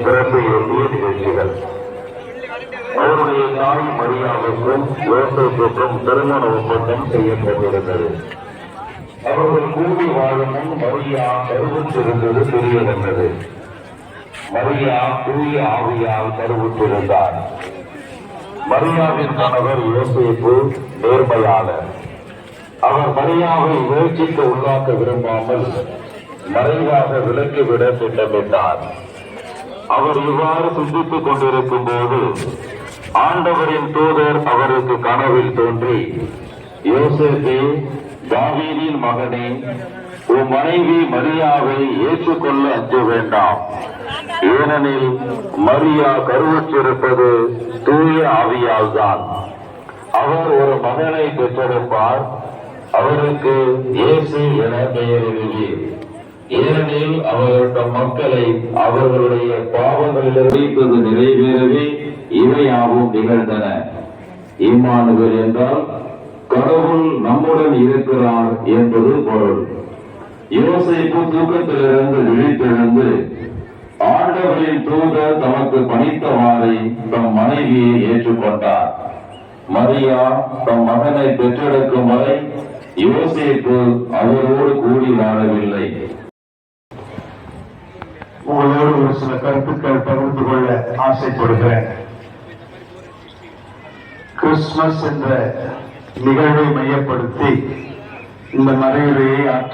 சிறப்பு எண்ணிய நிகழ்ச்சிகள். அவருடைய தாய் மரியாவுக்கும் யோசேப்புக்கும் திருமண ஒப்பந்தம் செய்யப்பட்டிருந்தது. அவர்கள் கூடி வாழமும் மரியா கருவுற்றிருந்தது தெரிய வந்தது. மரியா தூய ஆவியால் கருவுற்றிருந்தார். மரியாவின் கணவர் யோசேப்பு நேர்மையாளர். அவர் மரியாவை முயற்சிக்கு உள்ளாக்க விரும்பாமல் மறைவாக விலக்கிவிட திட்டமிட்டார். அவர் இவ்வாறு சிந்தித்துக் கொண்டிருக்கும் போது ஆண்டவரின் தூதர் அவருக்கு கனவில் தோன்றி, யோசேப்பே, தாவீதின் மகனே, உன் மனைவி மரியாவை ஏற்றுக்கொள்ள அஞ்ச வேண்டாம். ஏனெனில் மரியா கருவுற்றிருப்பது தூய ஆவியால் தான். அவர் ஒரு மகனை பெற்றெடுப்பார். அவருக்கு இயேசு என பெயரிடுவீர். ஏனெனில் அவர் தம் மக்களை அவர்களுடைய பாவங்களிலிருந்து நிறைவேறவே இவையாவும் நிகழ்ந்தன. இம்மானுவேல் என்றால் கடவுள் நம்முடன் இருக்கிறார் என்பது பொருள். யோசேப்பு தூக்கத்திலிருந்து விழித்தெழுந்து ஆண்டவரின் தூதர் தமக்கு பணித்தவாறே தம் மனைவியை ஏற்றுக்கொண்டார். மரியா தம் மகனை பெற்றெடுக்கும் வரை யோசேப்பு அவரோடு கூடி வாழவில்லை. உங்களோடு ஒரு சில கருத்துக்கள் பகிர்ந்து கொள்ள ஆசைப்படுகிறேன். கிறிஸ்துமஸ் என்ற நிகழ்வை மையப்படுத்தி இந்த மறைவுரையை